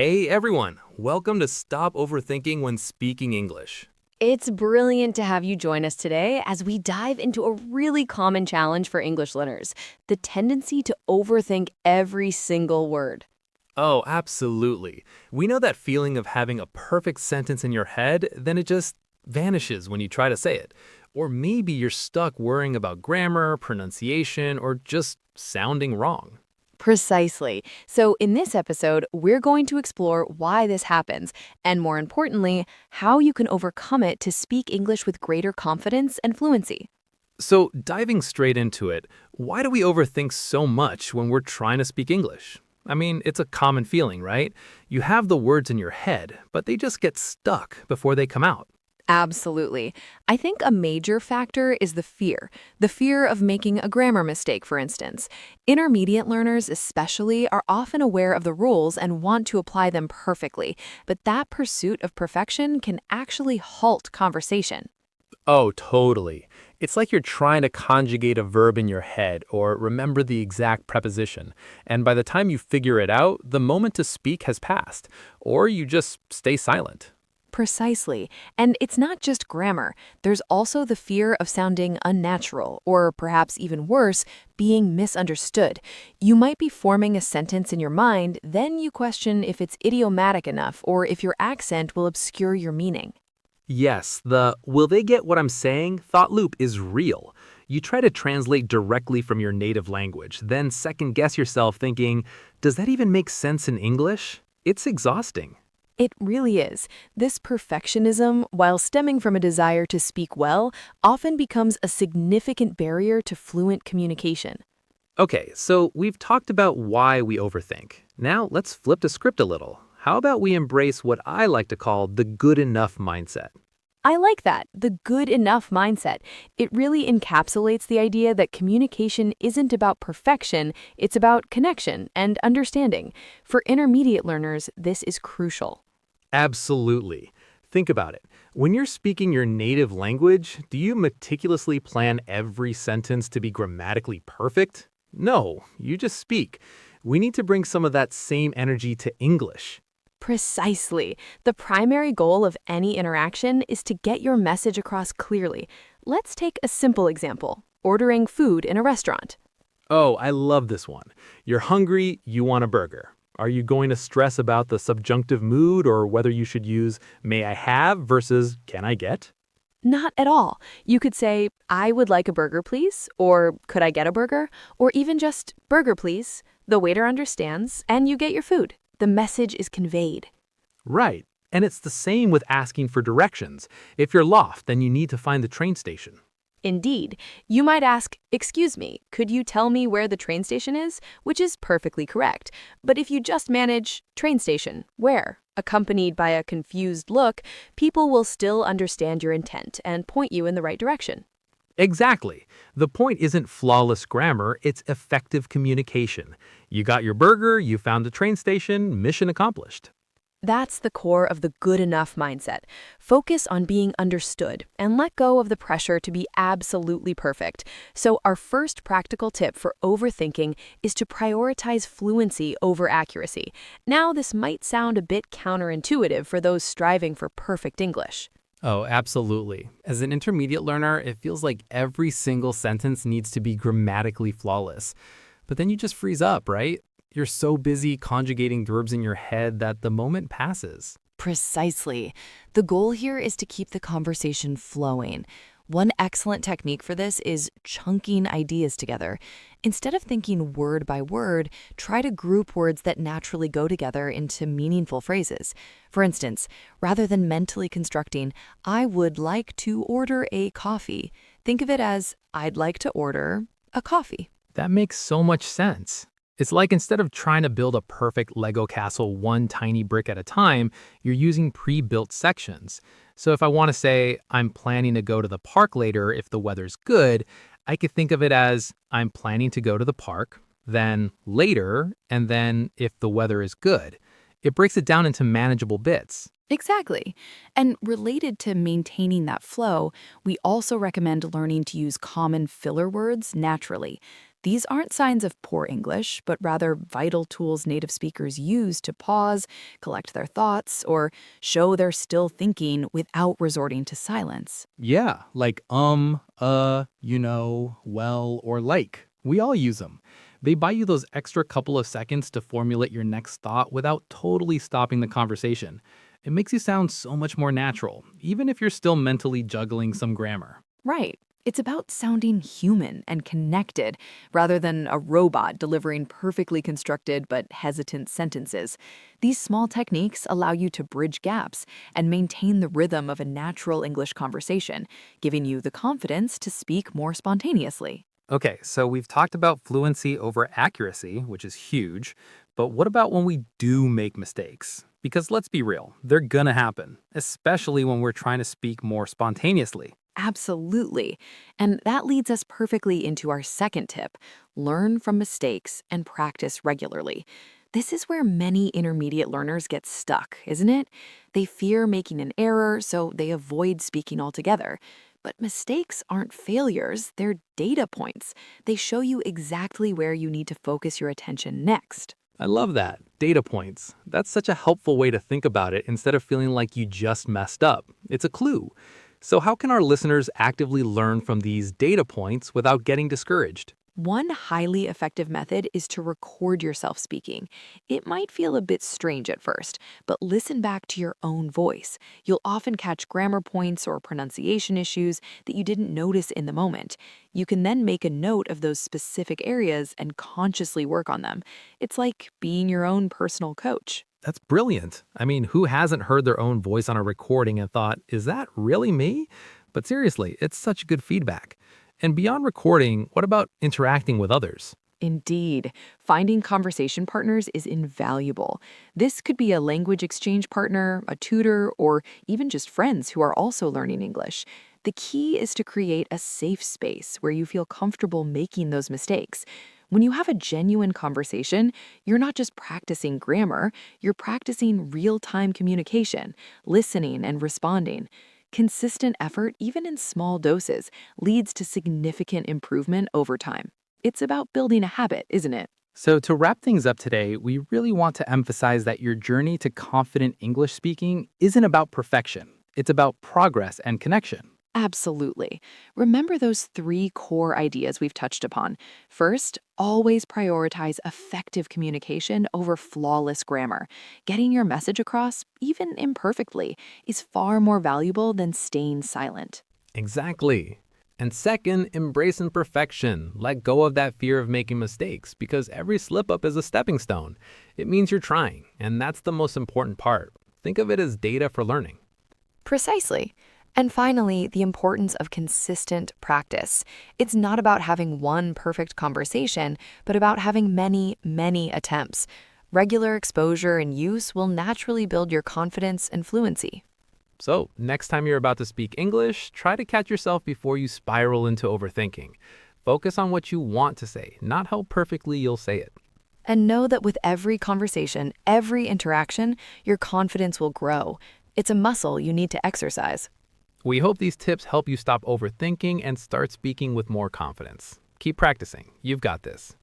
Hey everyone, welcome to Stop Overthinking When Speaking English. It's brilliant to have you join us today as we dive into a really common challenge for English learners, the tendency to overthink every single word. Oh, absolutely. We know that feeling of having a perfect sentence in your head, then it just vanishes when you try to say it. Or maybe you're stuck worrying about grammar, pronunciation, or just sounding wrong. Precisely. So, in this episode, we're going to explore why this happens, and more importantly, how you can overcome it to speak English with greater confidence and fluency. So, diving straight into it, why do we overthink so much when we're trying to speak English? I mean, it's a common feeling, right? You have the words in your head, but they just get stuck before they come out. Absolutely. I think a major factor is the fear of making a grammar mistake, for instance. Intermediate learners, especially, are often aware of the rules and want to apply them perfectly, but that pursuit of perfection can actually halt conversation. Oh, totally. It's like you're trying to conjugate a verb in your head or remember the exact preposition. And by the time you figure it out, the moment to speak has passed, or you just stay silent. Precisely. And it's not just grammar. There's also the fear of sounding unnatural, or perhaps even worse, being misunderstood. You might be forming a sentence in your mind, then you question if it's idiomatic enough or if your accent will obscure your meaning. Yes, the will they get what I'm saying thought loop is real. You try to translate directly from your native language, then second guess yourself thinking, does that even make sense in English? It's exhausting. It really is. This perfectionism, while stemming from a desire to speak well, often becomes a significant barrier to fluent communication. Okay, so we've talked about why we overthink. Now let's flip the script a little. How about we embrace what I like to call the good enough mindset? I like that, the good enough mindset. It really encapsulates the idea that communication isn't about perfection, it's about connection and understanding. For intermediate learners, this is crucial. Absolutely. Think about it. When you're speaking your native language, do you meticulously plan every sentence to be grammatically perfect? No, you just speak. We need to bring some of that same energy to English. Precisely. The primary goal of any interaction is to get your message across clearly. Let's take a simple example, ordering food in a restaurant. Oh, I love this one. You're hungry, you want a burger. Are you going to stress about the subjunctive mood or whether you should use may I have versus can I get? Not at all. You could say, I would like a burger, please, or could I get a burger, or even just burger, please. The waiter understands, and you get your food. The message is conveyed. Right. And it's the same with asking for directions. If you're lost, then you need to find the train station. Indeed, you might ask, excuse me, could you tell me where the train station is? Which is perfectly correct. But if you just manage train station, where? Accompanied by a confused look, people will still understand your intent and point you in the right direction. Exactly. The point isn't flawless grammar, it's effective communication. You got your burger, you found the train station, mission accomplished. That's the core of the good enough mindset. Focus on being understood and let go of the pressure to be absolutely perfect. So, our first practical tip for overthinking is to prioritize fluency over accuracy. Now, this might sound a bit counterintuitive for those striving for perfect English. Oh, absolutely. As an intermediate learner, it feels like every single sentence needs to be grammatically flawless. But then you just freeze up, right? You're so busy conjugating verbs in your head that the moment passes. Precisely. The goal here is to keep the conversation flowing. One excellent technique for this is chunking ideas together. Instead of thinking word by word, try to group words that naturally go together into meaningful phrases. For instance, rather than mentally constructing, I would like to order a coffee, think of it as I'd like to order a coffee. That makes so much sense. It's like instead of trying to build a perfect Lego castle one tiny brick at a time, you're using pre-built sections. So if I want to say, I'm planning to go to the park later if the weather's good, I could think of it as, I'm planning to go to the park, then later, and then if the weather is good. It breaks it down into manageable bits. Exactly. And related to maintaining that flow, we also recommend learning to use common filler words naturally. These aren't signs of poor English, but rather vital tools native speakers use to pause, collect their thoughts, or show they're still thinking without resorting to silence. Yeah, like well, or like. We all use them. They buy you those extra couple of seconds to formulate your next thought without totally stopping the conversation. It makes you sound so much more natural, even if you're still mentally juggling some grammar. Right. It's about sounding human and connected rather than a robot delivering perfectly constructed but hesitant sentences. These small techniques allow you to bridge gaps and maintain the rhythm of a natural English conversation, giving you the confidence to speak more spontaneously. Okay, so we've talked about fluency over accuracy, which is huge, but what about when we do make mistakes? Because let's be real, they're gonna happen, especially when we're trying to speak more spontaneously. Absolutely. And that leads us perfectly into our second tip: learn from mistakes and practice regularly. This is where many intermediate learners get stuck, isn't it? They fear making an error, so they avoid speaking altogether. But mistakes aren't failures, they're data points. They show you exactly where you need to focus your attention next. I love that. Data points. That's such a helpful way to think about it instead of feeling like you just messed up. It's a clue. So, how can our listeners actively learn from these data points without getting discouraged? One highly effective method is to record yourself speaking. It might feel a bit strange at first, but listen back to your own voice. You'll often catch grammar points or pronunciation issues that you didn't notice in the moment. You can then make a note of those specific areas and consciously work on them. It's like being your own personal coach. That's brilliant. I mean, who hasn't heard their own voice on a recording and thought, is that really me? But seriously, it's such good feedback. And beyond recording, what about interacting with others? Indeed, finding conversation partners is invaluable. This could be a language exchange partner, a tutor, or even just friends who are also learning English. The key is to create a safe space where you feel comfortable making those mistakes. When you have a genuine conversation, you're not just practicing grammar, you're practicing real time communication, listening, and responding. Consistent effort, even in small doses, leads to significant improvement over time. It's about building a habit, isn't it? So, to wrap things up today, we really want to emphasize that your journey to confident English speaking isn't about perfection, it's about progress and connection. Absolutely. Remember those three core ideas we've touched upon. First, always prioritize effective communication over flawless grammar. Getting your message across, even imperfectly, is far more valuable than staying silent. Exactly. And second, embrace imperfection. Let go of that fear of making mistakes because every slip up is a stepping stone. It means you're trying, and that's the most important part. Think of it as data for learning. Precisely. And finally, the importance of consistent practice. It's not about having one perfect conversation, but about having many, many attempts. Regular exposure and use will naturally build your confidence and fluency. So, next time you're about to speak English, try to catch yourself before you spiral into overthinking. Focus on what you want to say, not how perfectly you'll say it. And know that with every conversation, every interaction, your confidence will grow. It's a muscle you need to exercise. We hope these tips help you stop overthinking and start speaking with more confidence. Keep practicing. You've got this.